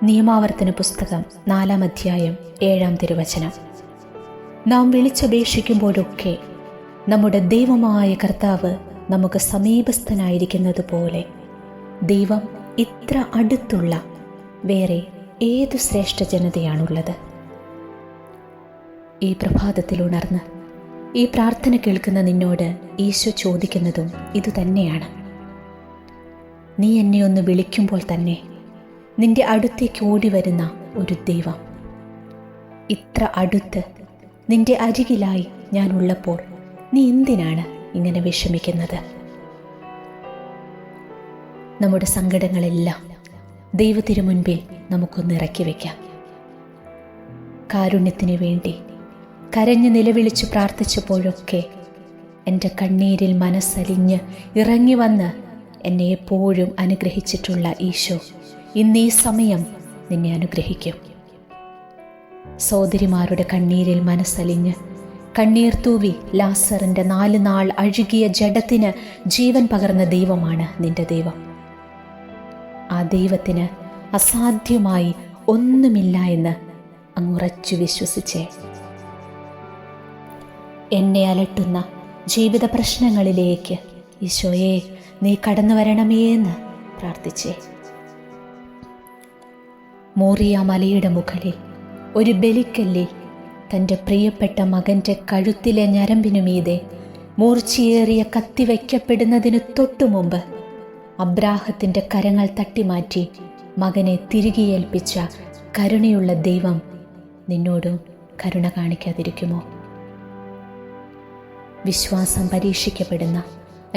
നിയമാവർത്തന പുസ്തകം 4-ാം അധ്യായം 7-ാം തിരുവചനം. നാം വിളിച്ചപേക്ഷിക്കുമ്പോഴൊക്കെ നമ്മുടെ ദൈവമായ കർത്താവ് നമുക്ക് സമീപസ്ഥനായിരിക്കുന്നത് പോലെ ദൈവം ഇത്ര അടുത്തുള്ള വേറെ ഏതു ശ്രേഷ്ഠ ജനതയാണുള്ളത്? ഈ പ്രഭാതത്തിൽ ഉണർന്ന് ഈ പ്രാർത്ഥന കേൾക്കുന്ന നിന്നോട് ഈശോ ചോദിക്കുന്നതും ഇതുതന്നെയാണ്. നീ എന്നെ ഒന്ന് വിളിക്കുമ്പോൾ തന്നെ നിന്റെ അടുത്തേക്ക് ഓടി വരുന്ന ഒരു ദൈവം. ഇത്ര അടുത്ത് നിന്റെ അരികിലായി ഞാൻ ഉള്ളപ്പോൾ നീ എന്തിനാണ് ഇങ്ങനെ വിഷമിക്കുന്നത്? നമ്മുടെ സങ്കടങ്ങളെല്ലാം ദൈവത്തിനു മുൻപിൽ നമുക്കൊന്ന് ഇറക്കി വയ്ക്കാം. കാരുണ്യത്തിനു വേണ്ടി കരഞ്ഞു നിലവിളിച്ച് പ്രാർത്ഥിച്ചപ്പോഴൊക്കെ എൻ്റെ കണ്ണീരിൽ മനസ്സലിഞ്ഞ് ഇറങ്ങി വന്ന് എന്നെ എപ്പോഴും അനുഗ്രഹിച്ചിട്ടുള്ള ഈശോ ഇന്നീ സമയം നിന്നെ അനുഗ്രഹിക്കും. സഹോദരിമാരുടെ കണ്ണീരിൽ മനസ്സലിഞ്ഞ് കണ്ണീർ തൂവി ലാസറിൻ്റെ 4 നാൾ അഴുകിയ ജഡത്തിന് ജീവൻ പകർന്ന ദൈവമാണ് നിന്റെ ദൈവം. ആ ദൈവത്തിന് അസാധ്യമായി ഒന്നുമില്ല എന്ന് അങ്ങുറച്ചു വിശ്വസിച്ചേ. എന്നെ അലട്ടുന്ന ജീവിത പ്രശ്നങ്ങളിലേക്ക് ഈശോയെ നീ കടന്നു വരണമേ എന്ന് പ്രാർത്ഥിച്ചേ. മോറിയ മലയുടെ മുകളിൽ ഒരു ബലിക്കല്ലിൽ തൻ്റെ പ്രിയപ്പെട്ട മകൻ്റെ കഴുത്തിലെ ഞരമ്പിനു മീതെ മൂർച്ചയേറിയ കത്തി വയ്ക്കപ്പെടുന്നതിന് തൊട്ടു മുമ്പ് അബ്രാഹത്തിൻ്റെ കരങ്ങൾ തട്ടിമാറ്റി മകനെ തിരികെ ഏൽപ്പിച്ച കരുണയുള്ള ദൈവം നിന്നോടും കരുണ കാണിക്കാതിരിക്കുമോ? വിശ്വാസം പരീക്ഷിക്കപ്പെടുന്ന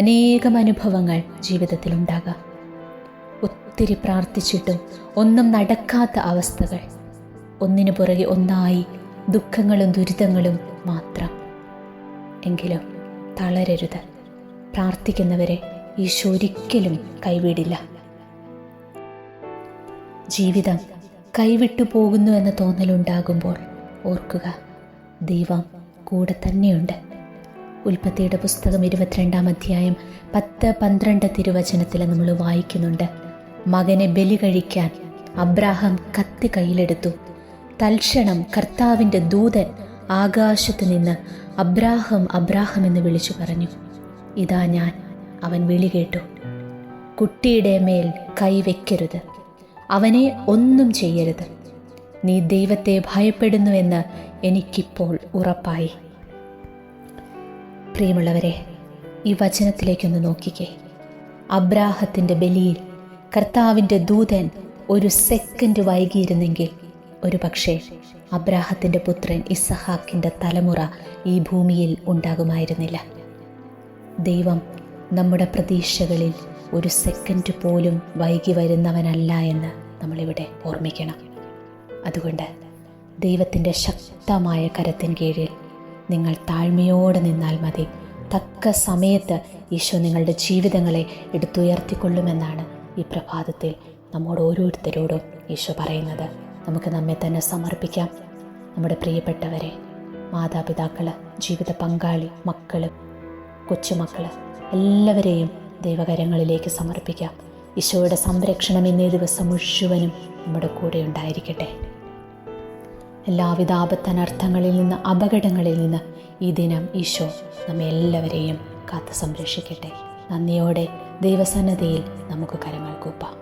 അനേകം അനുഭവങ്ങൾ ജീവിതത്തിലുണ്ടാകാം. ഒത്തിരി പ്രാർത്ഥിച്ചിട്ടും ഒന്നും നടക്കാത്ത അവസ്ഥകൾ, ഒന്നിനു പുറകെ ഒന്നായി ദുഃഖങ്ങളും ദുരിതങ്ങളും മാത്രം. എങ്കിലും തളരരുത്. പ്രാർത്ഥിക്കുന്നവരെ ഈശോ ഒരിക്കലും കൈവിടില്ല. ജീവിതം കൈവിട്ടു പോകുന്നു എന്ന തോന്നലുണ്ടാകുമ്പോൾ ഓർക്കുക, ദൈവം കൂടെ തന്നെയുണ്ട്. ഉൽപ്പത്തിയുടെ പുസ്തകം 22-ാം അധ്യായം 10-12 തിരുവചനത്തിൽ നമ്മൾ വായിക്കുന്നുണ്ട്. മകനെ ബലി കഴിക്കാൻ അബ്രാഹാം കത്തി കയ്യിലെടുത്തു. തൽക്ഷണം കർത്താവിൻ്റെ ദൂതൻ ആകാശത്ത് നിന്ന് അബ്രാഹാം അബ്രാഹാം എന്ന് വിളിച്ചു പറഞ്ഞു. ഇതാ ഞാൻ. അവൻ വിളി കേട്ടു. കുട്ടിയുടെ മേൽ കൈവയ്ക്കരുത്, അവനെ ഒന്നും ചെയ്യരുത്. നീ ദൈവത്തെ ഭയപ്പെടുന്നുവെന്ന് എനിക്കിപ്പോൾ ഉറപ്പായി. പ്രിയമുള്ളവരെ, ഈ വചനത്തിലേക്കൊന്ന് നോക്കിക്കേ. അബ്രാഹത്തിൻ്റെ ബലിയിൽ കർത്താവിൻ്റെ ദൂതൻ ഒരു സെക്കൻഡ് വൈകിയിരുന്നെങ്കിൽ ഒരു പക്ഷേ അബ്രാഹത്തിൻ്റെ പുത്രൻ ഇസഹാക്കിൻ്റെ തലമുറ ഈ ഭൂമിയിൽ ഉണ്ടാകുമായിരുന്നില്ല. ദൈവം നമ്മുടെ പ്രതീക്ഷകളിൽ ഒരു സെക്കൻഡ് പോലും വൈകി വരുന്നവനല്ല എന്ന് നമ്മളിവിടെ ഓർമ്മിക്കണം. അതുകൊണ്ട് ദൈവത്തിൻ്റെ ശക്തമായ കരത്തിൻ കീഴിൽ നിങ്ങൾ താഴ്മയോടെ നിന്നാൽ മതി. തക്ക സമയത്ത് ഈശോ നിങ്ങളുടെ ജീവിതങ്ങളെ എടുത്തുയർത്തിക്കൊള്ളുമെന്നാണ് ഈ പ്രഭാതത്തിൽ നമ്മോട് ഓരോരുത്തരോടും ഈശോ പറയുന്നത്. നമുക്ക് നമ്മെ തന്നെ സമർപ്പിക്കാം. നമ്മുടെ പ്രിയപ്പെട്ടവരെ, മാതാപിതാക്കൾ, ജീവിത പങ്കാളി, മക്കൾ, കൊച്ചുമക്കൾ എല്ലാവരെയും ദൈവകരങ്ങളിലേക്ക് സമർപ്പിക്കാം. ഈശോയുടെ സംരക്ഷണം ഇന്നേ ദിവസം മുഴുവനും നമ്മുടെ കൂടെ ഉണ്ടായിരിക്കട്ടെ. എല്ലാവിധ ആപത്തനർത്ഥങ്ങളിൽ നിന്ന്, അപകടങ്ങളിൽ നിന്ന് ഈ ദിനം ഈശോ നമ്മെ എല്ലാവരെയും കാത്ത് സംരക്ഷിക്കട്ടെ. നന്ദിയോടെ ദൈവസന്നദ്ധിയിൽ നമുക്ക് കരങ്ങൾ കൂപ്പാം.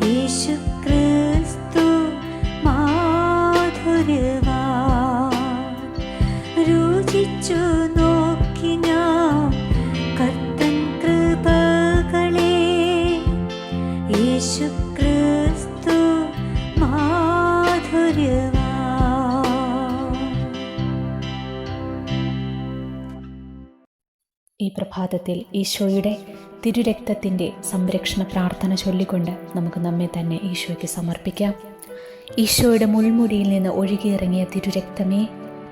യേശു ക്രിസ്തു മാ യേശു ക്രിസ്തു മാധുര്യവാ. ഈ പ്രഭാതത്തിൽ ഈശോയുടെ തിരുരക്തത്തിൻ്റെ സംരക്ഷണ പ്രാർത്ഥന ചൊല്ലിക്കൊണ്ട് നമുക്ക് നമ്മെ തന്നെ ഈശോയ്ക്ക് സമർപ്പിക്കാം. ഈശോയുടെ മുൾമുടിയിൽ നിന്ന് ഒഴുകിയിറങ്ങിയ തിരുരക്തമേ,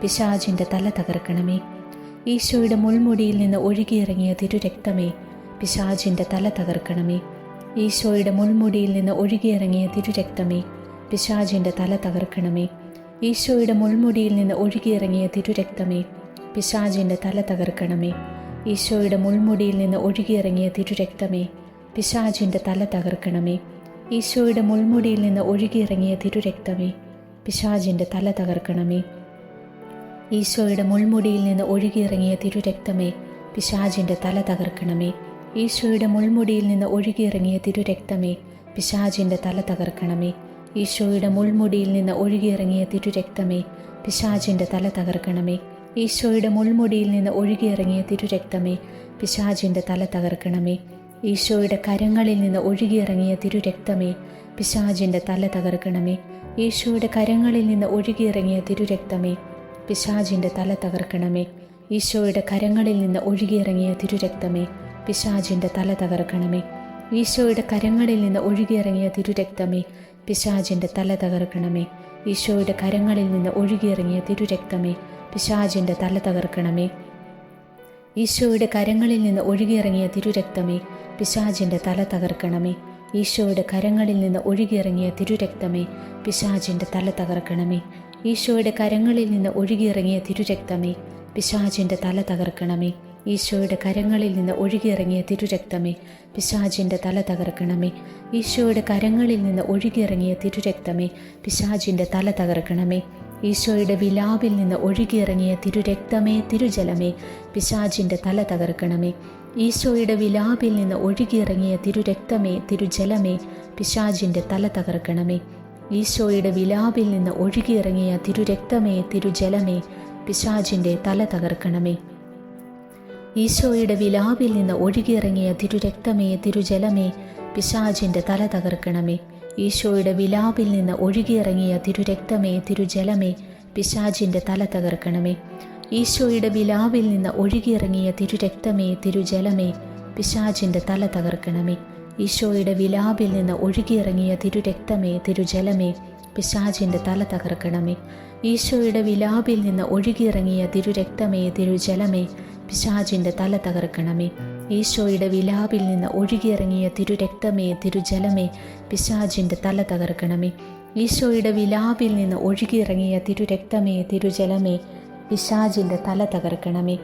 പിശാചിൻ്റെ തല തകർക്കണമേ. ഈശോയുടെ മുൾമുടിയിൽ നിന്ന് ഒഴുകിയിറങ്ങിയ തിരുരക്തമേ, പിശാചിൻ്റെ തല തകർക്കണമേ. ഈശോയുടെ മുൾമുടിയിൽ നിന്ന് ഒഴുകിയിറങ്ങിയ തിരുരക്തമേ, പിശാചിൻ്റെ തല തകർക്കണമേ. ഈശോയുടെ മുൾമുടിയിൽ നിന്ന് ഒഴുകിയിറങ്ങിയ തിരുരക്തമേ, പിശാചിൻ്റെ തല തകർക്കണമേ. ഈശോയുടെ മുൾമുടിയിൽ നിന്ന് ഒഴുകിയിറങ്ങിയ തിരുരക്തമേ, പിശാചിൻ്റെ തല തകർക്കണമേ. ഈശോയുടെ മുൾമുടിയിൽ നിന്ന് ഒഴുകിയിറങ്ങിയ തിരുരക്തമേ, പിശാചിൻ്റെ തല തകർക്കണമേ. ഈശോയുടെ മുൾമുടിയിൽ നിന്ന് ഒഴുകിയിറങ്ങിയ തിരുരക്തമേ, പിശാചിൻ്റെ തല തകർക്കണമേ. ഈശോയുടെ മുൾമുടിയിൽ നിന്ന് ഒഴുകിയിറങ്ങിയ തിരുരക്തമേ, പിശാചിൻ്റെ തല തകർക്കണമേ. ഈശോയുടെ മുൾമുടിയിൽ നിന്ന് ഒഴുകിയിറങ്ങിയ തിരുരക്തമേ, പിശാചിൻ്റെ തല തകർക്കണമേ. ഈശോയുടെ മുൾമുടിയിൽ നിന്ന് ഒഴുകിയിറങ്ങിയ തിരുരക്തമേ, പിശാചിൻ്റെ തല തകർക്കണമേ. ഈശോയുടെ കരങ്ങളിൽ നിന്ന് ഒഴുകിയിറങ്ങിയ തിരുരക്തമേ, പിശാചിൻ്റെ തല തകർക്കണമേ. ഈശോയുടെ കരങ്ങളിൽ നിന്ന് ഒഴുകിയിറങ്ങിയ തിരുരക്തമേ, പിശാചിൻ്റെ തല തകർക്കണമേ. ഈശോയുടെ കരങ്ങളിൽ നിന്ന് ഒഴുകിയിറങ്ങിയ തിരുരക്തമേ, പിശാചിൻ്റെ തല തകർക്കണമേ. ഈശോയുടെ കരങ്ങളിൽ നിന്ന് ഒഴുകിയിറങ്ങിയ തിരുരക്തമേ, പിശാചിൻ്റെ തല തകർക്കണമേ. ഈശോയുടെ കരങ്ങളിൽ നിന്ന് ഒഴുകിയിറങ്ങിയ തിരുരക്തമേ, പിശാചിൻ്റെ തല തകർക്കണമേ. ഈശോയുടെ കരങ്ങളിൽ നിന്ന് ഒഴുകിയിറങ്ങിയ തിരുരക്തമേ, പിശാചിൻ്റെ തല തകർക്കണമേ. ഈശോയുടെ കരങ്ങളിൽ നിന്ന് ഒഴുകിയിറങ്ങിയ തിരുരക്തമേ, പിശാചിൻ്റെ തല തകർക്കണമേ. ഈശോയുടെ കരങ്ങളിൽ നിന്ന് ഒഴുകിയിറങ്ങിയ തിരുരക്തമേ, പിശാചിൻ്റെ തല തകർക്കണമേ. ഈശോയുടെ കരങ്ങളിൽ നിന്ന് ഒഴുകിയിറങ്ങിയ തിരുരക്തമേ, പിശാചിൻ്റെ തല തകർക്കണമേ. ഈശോയുടെ കരങ്ങളിൽ നിന്ന് ഒഴുകിയിറങ്ങിയ തിരുരക്തമേ, പിശാചിൻ്റെ തല തകർക്കണമേ. ഈശോയുടെ വിലാവിൽ നിന്ന് ഒഴുകിയിറങ്ങിയ തിരുരക്തമേ, തിരുജലമേ, പിശാചിൻ്റെ തല തകർക്കണമേ. ഈശോയുടെ വിലാവിൽ നിന്ന് ഒഴുകിയിറങ്ങിയ തിരുരക്തമേ, തിരുജലമേ, പിശാചിൻ്റെ തല തകർക്കണമേ. ഈശോയുടെ വിലാവിൽ നിന്ന് ഒഴുകിയിറങ്ങിയ തിരുരക്തമേ, തിരുജലമേ, പിശാചിൻ്റെ തല തകർക്കണമേ. ഈശോയുടെ വിലാവിൽ നിന്ന് ഒഴുകിയിറങ്ങിയ തിരുരക്തമേ, തിരുജലമേ, പിശാചിൻ്റെ തല തകർക്കണമേ. ഈശോയുടെ വിലാവിൽ നിന്ന് ഒഴുകിയിറങ്ങിയ തിരുരക്തമേ, തിരുജലമേ, പിശാചിൻ്റെ തല തകർക്കണമേ. ഈശോയുടെ വിലാവിൽ നിന്ന് ഒഴുകിയിറങ്ങിയ തിരുരക്തമേ, തിരുജലമേ, പിശാചിൻ്റെ തല തകർക്കണമേ. ഈശോയുടെ വിലാവിൽ നിന്ന് ഒഴുകിയിറങ്ങിയ തിരുരക്തമേ, തിരുജലമേ, പിശാചിൻ്റെ തല തകർക്കണമേ. ഈശോയുടെ വിലാവിൽ നിന്ന് ഒഴുകിയിറങ്ങിയ തിരുരക്തമേ, തിരുജലമേ, പിശാചിൻ്റെ തല തകർക്കണമേ. ഈശോയുടെ വിലാവിൽ നിന്ന് ഒഴുകിയിറങ്ങിയ തിരുരക്തമേ, തിരുജലമേ, പിശാചിൻ്റെ തല തകർക്കണമേ. ഈശോയുടെ വിലാവിൽ നിന്ന് ഒഴുകിയിറങ്ങിയ തിരുരക്തമേ, തിരുജലമേ, പിശാചിൻ്റെ തല തകർക്കണമേ.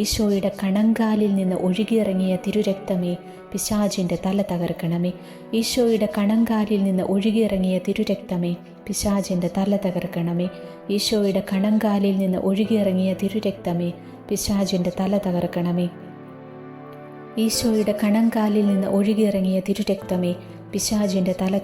ഈശോയുടെ കണങ്കാലിൽ നിന്ന് ഒഴുകിയിറങ്ങിയ തിരുരക്തമേ, പിശാചിൻ്റെ തല തകർക്കണമേ. ഈശോയുടെ കണങ്കാലിൽ നിന്ന് ഒഴുകിയിറങ്ങിയ തിരുരക്തമേ, പിശാചിൻ്റെ തല തകർക്കണമേ. ഈശോയുടെ കണങ്കാലിൽ നിന്ന് ഒഴുകിയിറങ്ങിയ തിരുരക്തമേ, പിശാചിൻ്റെ തല തകർക്കണമേ. ഈശോയുടെ കണങ്കാലിൽ നിന്ന് ഒഴുകിയിറങ്ങിയ തിരുരക്തമേ, പിശാചിൻ്റെ തല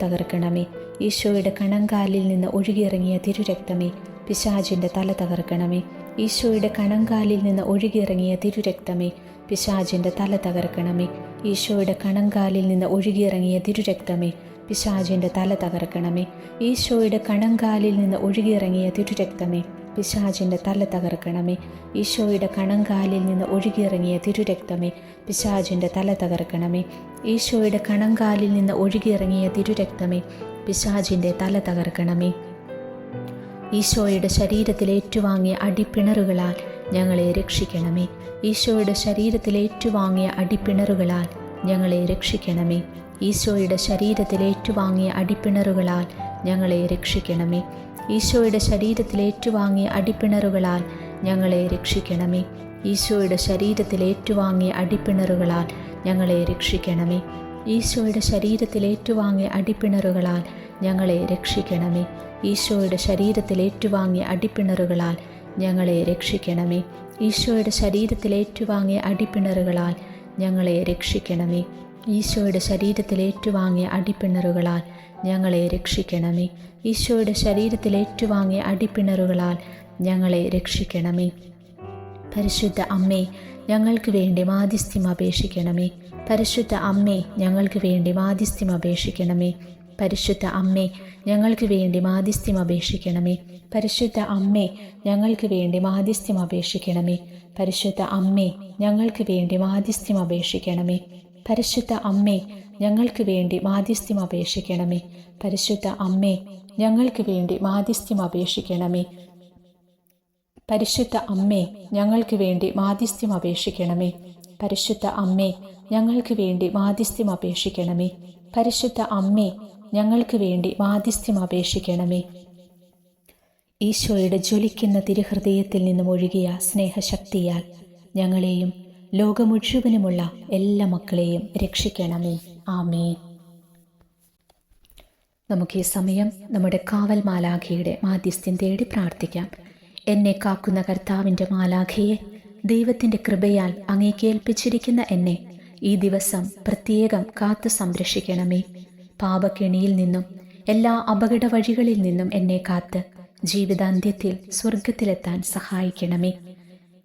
തകർക്കണമേ. ഈശോയുടെ കണങ്കാലിൽ നിന്ന് ഒഴുകിയിറങ്ങിയ തിരുരക്തമേ, പിശാചിൻ്റെ തല തകർക്കണമേ. ഈശോയുടെ കണങ്കാലിൽ നിന്ന് ഒഴുകിയിറങ്ങിയ തിരുരക്തമേ, പിശാചിൻ്റെ തല തകർക്കണമേ. ഈശോയുടെ കണങ്കാലിൽ നിന്ന് ഒഴുകിയിറങ്ങിയ തിരുരക്തമേ, പിശാചിൻ്റെ തല തകർക്കണമേ. ഈശോയുടെ കണങ്കാലിൽ നിന്ന് ഒഴുകിയിറങ്ങിയ തിരുരക്തമേ, പിശാചിൻ്റെ തല തകർക്കണമേ. ഈശോയുടെ കണങ്കാലിൽ നിന്ന് ഒഴുകിയിറങ്ങിയ തിരുരക്തമേ, പിശാചിൻ്റെ തല തകർക്കണമേ. ഈശോയുടെ കണങ്കാലിൽ നിന്ന് ഒഴുകിയിറങ്ങിയ തിരുരക്തമേ, പിശാചിൻ്റെ തല തകർക്കണമേ. ഈശോയുടെ ശരീരത്തിൽ ഏറ്റുവാങ്ങിയ അടിപ്പിണറുകളാൽ ഞങ്ങളെ രക്ഷിക്കണമേ. ഈശോയുടെ ശരീരത്തിൽ ഏറ്റുവാങ്ങിയ അടിപ്പിണറുകളാൽ ഞങ്ങളെ രക്ഷിക്കണമേ. ഈശോയുടെ ശരീരത്തിൽ ഏറ്റുവാങ്ങിയ അടിപ്പിണറുകളാൽ ഞങ്ങളെ രക്ഷിക്കണമേ. ഈശോയുടെ ശരീരത്തിൽ ഏറ്റുവാങ്ങിയ അടിപ്പിണറുകളാൽ ഞങ്ങളെ രക്ഷിക്കണമേ. ഈശോയുടെ ശരീരത്തിൽ ഏറ്റുവാങ്ങിയ അടിപ്പിണറുകളാൽ ഞങ്ങളെ രക്ഷിക്കണമേ. ഈശോയുടെ ശരീരത്തിൽ ഏറ്റുവാങ്ങിയ അടിപ്പിണറുകളാൽ ഞങ്ങളെ രക്ഷിക്കണമേ. ഈശോയുടെ ശരീരത്തിൽ ഏറ്റുവാങ്ങിയ അടിപ്പിണറുകളാൽ ഞങ്ങളെ രക്ഷിക്കണമേ. ഈശോയുടെ ശരീരത്തിൽ ഏറ്റുവാങ്ങിയ അടിപ്പിണറുകളാൽ ഞങ്ങളെ രക്ഷിക്കണമേ. ഈശോയുടെ ശരീരത്തിൽ ഏറ്റുവാങ്ങിയ അടിപ്പിണറുകളാൽ ഞങ്ങളെ രക്ഷിക്കണമേ. ഈശോയുടെ ശരീരത്തിൽ ഏറ്റുവാങ്ങിയ അടിപ്പിണറുകളാൽ ഞങ്ങളെ രക്ഷിക്കണമേ. പരിശുദ്ധ അമ്മേ, ഞങ്ങൾക്ക് വേണ്ടി മാധ്യസ്ഥ്യം അപേക്ഷിക്കണമേ. പരിശുദ്ധ അമ്മേ, ഞങ്ങൾക്ക് വേണ്ടി മാധ്യസ്ഥ്യം അപേക്ഷിക്കണമേ. പരിശുദ്ധ അമ്മേ, ഞങ്ങൾക്ക് വേണ്ടി മാധ്യസ്ഥ്യം അപേക്ഷിക്കണമേ. പരിശുദ്ധ അമ്മേ, ഞങ്ങൾക്ക് വേണ്ടി മാധ്യസ്ഥ്യം അപേക്ഷിക്കണമേ. പരിശുദ്ധ അമ്മേ, ഞങ്ങൾക്ക് വേണ്ടി മാധ്യസ്ഥ്യം അപേക്ഷിക്കണമേ. പരിശുദ്ധ അമ്മേ, ഞങ്ങൾക്ക് വേണ്ടി മാധ്യസ്ഥ്യം അപേക്ഷിക്കണമേ. പരിശുദ്ധ അമ്മേ, ഞങ്ങൾക്ക് വേണ്ടി മാധ്യസ്ഥ്യം അപേക്ഷിക്കണമേ. പരിശുദ്ധ അമ്മേ, ഞങ്ങൾക്ക് വേണ്ടി മാധ്യസ്ഥ്യം അപേക്ഷിക്കണമേ. പരിശുദ്ധ അമ്മേ, ഞങ്ങൾക്ക് വേണ്ടി മാധ്യസ്ഥ്യം അപേക്ഷിക്കണമേ. പരിശുദ്ധ അമ്മേ, ഞങ്ങൾക്ക് വേണ്ടി മാധ്യസ്ഥ്യം അപേക്ഷിക്കണമേ. ഈശോയുടെ ജ്വലിക്കുന്ന തിരുഹൃദയത്തിൽ നിന്നും ഒഴുകിയ സ്നേഹശക്തിയാൽ ഞങ്ങളെയും ലോകം മുഴുവനുമുള്ള എല്ലാ മക്കളെയും രക്ഷിക്കണമേ. ആമേൻ. നമുക്ക് ഈ സമയം നമ്മുടെ കാവൽ മാലാഖയുടെ മാധ്യസ്ഥ്യം തേടി പ്രാർത്ഥിക്കാം. എന്നെ കാക്കുന്ന കർത്താവിൻ്റെ മാലാഖയെ, ദൈവത്തിൻ്റെ കൃപയാൽ അങ്ങേക്ക് ഏൽപ്പിച്ചിരിക്കുന്ന എന്നെ ഈ ദിവസം പ്രത്യേകം കാത്തു സംരക്ഷിക്കണമേ. പാപക്കെണിയിൽ നിന്നും എല്ലാ അപകട വഴികളിൽ നിന്നും എന്നെ കാത്ത് ജീവിതാന്ത്യത്തിൽ സ്വർഗത്തിലെത്താൻ സഹായിക്കണമേ.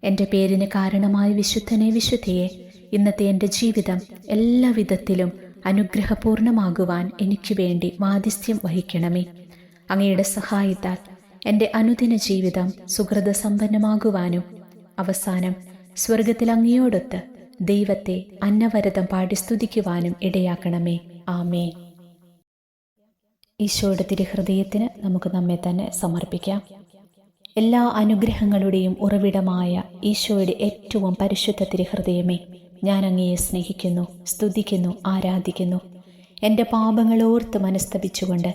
എൻ്റെ പേരിന് കാരണമായ വിശുദ്ധനെ, വിശുദ്ധയെ, ഇന്നത്തെ എൻ്റെ ജീവിതം എല്ലാ വിധത്തിലും അനുഗ്രഹപൂർണമാകുവാൻ എനിക്ക് വേണ്ടി മാധ്യസ്ഥ്യം വഹിക്കണമേ. അങ്ങയുടെ സഹായത്താൽ എൻ്റെ അനുദിന ജീവിതം സുഹൃത സമ്പന്നമാകുവാനും അവസാനം സ്വർഗത്തിൽ അങ്ങയോടൊത്ത് ദൈവത്തെ അന്നവരതം പാടി സ്തുതിക്കുവാനും ഇടയാക്കണമേ. ആമേൻ. ഈശോയുടെ തിരുഹൃദയത്തിന് നമുക്ക് നമ്മെ തന്നെ സമർപ്പിക്കാം. എല്ലാ അനുഗ്രഹങ്ങളുടെയും ഉറവിടമായ ഈശോയുടെ ഏറ്റവും പരിശുദ്ധ തിരുഹൃദയമേ, ഞാൻ അങ്ങയെ സ്നേഹിക്കുന്നു, സ്തുതിക്കുന്നു, ആരാധിക്കുന്നു. എൻ്റെ പാപങ്ങൾ ഓർത്ത് മനസ്തപിച്ചുകൊണ്ട്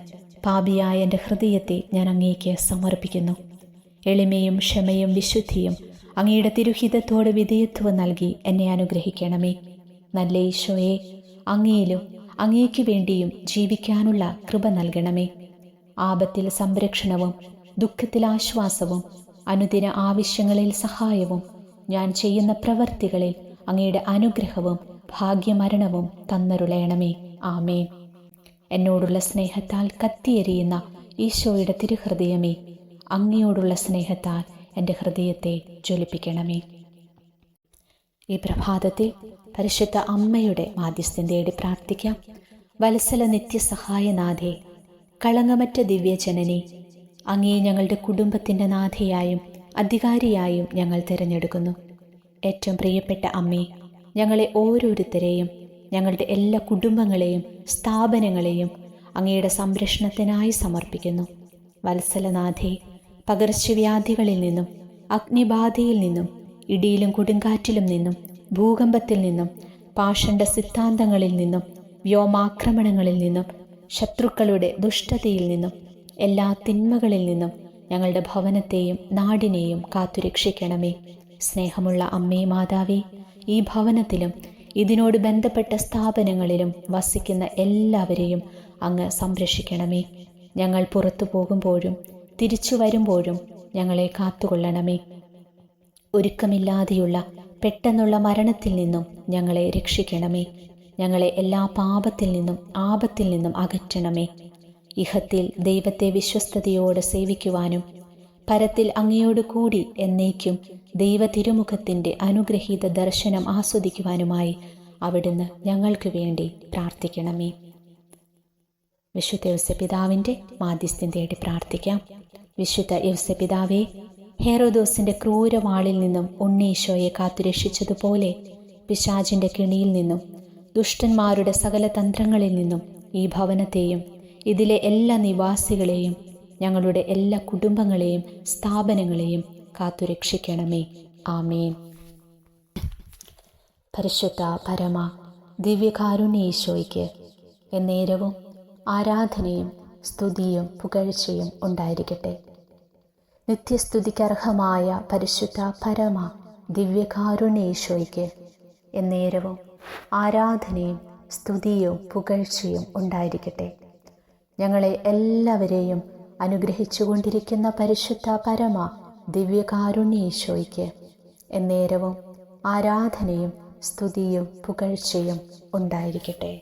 പാപിയായ എൻ്റെ ഹൃദയത്തെ ഞാൻ അങ്ങേക്ക് സമർപ്പിക്കുന്നു. എളിമയും ക്ഷമയും വിശുദ്ധിയും അങ്ങയുടെ തിരുഹിതത്തോട് വിധേയത്വം നൽകി എന്നെ അനുഗ്രഹിക്കണമേ. നല്ല ഈശോയെ, അങ്ങയിലും അങ്ങേക്ക് വേണ്ടിയും ജീവിക്കാനുള്ള കൃപ നൽകണമേ. ആപത്തിൽ സംരക്ഷണവും ദുഃഖത്തിൽ ആശ്വാസവും അനുദിന ആവശ്യങ്ങളിൽ സഹായവും ഞാൻ ചെയ്യുന്ന പ്രവൃത്തികളിൽ അങ്ങയുടെ അനുഗ്രഹവും ഭാഗ്യമരണവും തന്നരുളയണമേ. ആമേൻ. എന്നോടുള്ള സ്നേഹത്താൽ കത്തിയെരിയുന്ന ഈശോയുടെ തിരുഹൃദയമേ, അങ്ങയോടുള്ള സ്നേഹത്താൽ എൻ്റെ ഹൃദയത്തെ ജ്വലിപ്പിക്കണമേ. ഈ പ്രഭാതത്തിൽ പരിശുദ്ധ അമ്മയുടെ മാധ്യസ്ഥ്യം തേടി പ്രാർത്ഥിക്കാം. വത്സല നിത്യസഹായനാഥേ, കളങ്കമറ്റ ദിവ്യജനനി, അങ്ങേ ഞങ്ങളുടെ കുടുംബത്തിൻ്റെ നാഥയായും അധികാരിയായും ഞങ്ങൾ തിരഞ്ഞെടുക്കുന്നു. ഏറ്റവും പ്രിയപ്പെട്ട അമ്മേ, ഞങ്ങളെ ഓരോരുത്തരെയും, ഞങ്ങളുടെ എല്ലാ കുടുംബങ്ങളെയും സ്ഥാപനങ്ങളെയും അങ്ങയുടെ സംരക്ഷണത്തിനായി സമർപ്പിക്കുന്നു. വത്സലനാഥേ, പകർച്ചവ്യാധികളിൽ നിന്നും അഗ്നിബാധയിൽ നിന്നും ഇടിയിലും കൊടുങ്കാറ്റിലും നിന്നും ഭൂകമ്പത്തിൽ നിന്നും പാഷണ്ഡ സിദ്ധാന്തങ്ങളിൽ നിന്നും വ്യോമാക്രമണങ്ങളിൽ നിന്നും ശത്രുക്കളുടെ ദുഷ്ടതയിൽ നിന്നും എല്ലാ തിന്മകളിൽ നിന്നും ഞങ്ങളുടെ ഭവനത്തെയും നാടിനെയും കാത്തുരക്ഷിക്കണമേ. സ്നേഹമുള്ള അമ്മേ മാതാവേ, ഈ ഭവനത്തിലും ഇതിനോട് ബന്ധപ്പെട്ട സ്ഥാപനങ്ങളിലും വസിക്കുന്ന എല്ലാവരെയും അങ്ങ് സംരക്ഷിക്കണമേ. ഞങ്ങൾ പുറത്തു പോകുമ്പോഴും തിരിച്ചു വരുമ്പോഴും ഞങ്ങളെ കാത്തുകൊള്ളണമേ. ഒരുക്കമില്ലാതെയുള്ള പെട്ടെന്നുള്ള മരണത്തിൽ നിന്നും ഞങ്ങളെ രക്ഷിക്കണമേ. ഞങ്ങളെ എല്ലാ പാപത്തിൽ നിന്നും ആപത്തിൽ നിന്നും അകറ്റണമേ. ഇഹത്തിൽ ദൈവത്തെ വിശ്വസ്തയോടെ സേവിക്കുവാനും പരത്തിൽ അങ്ങയോട് കൂടി എന്നേക്കും ദൈവ തിരുമുഖത്തിൻ്റെ അനുഗ്രഹീത ദർശനം ആസ്വദിക്കുവാനുമായി അവിടുന്ന് ഞങ്ങൾക്ക് വേണ്ടി പ്രാർത്ഥിക്കണമേ. വിശുദ്ധ യൗസേപ്പിതാവിൻ്റെ മാധ്യസ്ഥ്യം തേടി പ്രാർത്ഥിക്കാം. വിശുദ്ധ യൗസേപ്പിതാവേ, ഹെറോദോസിൻ്റെ ക്രൂരവാളിൽ നിന്നും ഉണ്ണീശോയെ കാത്തുരക്ഷിച്ചതുപോലെ പിശാചിൻ്റെ കെണിയിൽ നിന്നും ദുഷ്ടന്മാരുടെ സകല തന്ത്രങ്ങളിൽ നിന്നും ഈ ഭവനത്തെയും ഇതിലെ എല്ലാ നിവാസികളെയും ഞങ്ങളുടെ എല്ലാ കുടുംബങ്ങളെയും സ്ഥാപനങ്ങളെയും കാത്തുരക്ഷിക്കണമേ. ആമേൻ. പരിശുദ്ധ പരമ ദിവ്യകാരുണ്യ ഈശോയ്ക്ക് എന്നേരവും ആരാധനയും സ്തുതിയും പുകഴ്ചയും ഉണ്ടായിരിക്കട്ടെ. നിത്യസ്തുതിക്കർഹമായ പരിശുദ്ധ പരമ ദിവ്യകാരുണ്യ ഈശോയ്ക്ക് എന്നേരവും ആരാധനയും സ്തുതിയും പുകഴ്ചയും ഉണ്ടായിരിക്കട്ടെ. ഞങ്ങളെ എല്ലാവരെയും അനുഗ്രഹിച്ചുകൊണ്ടിരിക്കുന്ന പരിശുദ്ധ പരമ ദിവ്യകാരുണ്യ ഈശോയ്ക്ക് എന്നേരവും ആരാധനയും സ്തുതിയും പുകഴ്ചയും ഉണ്ടായിരിക്കട്ടെ.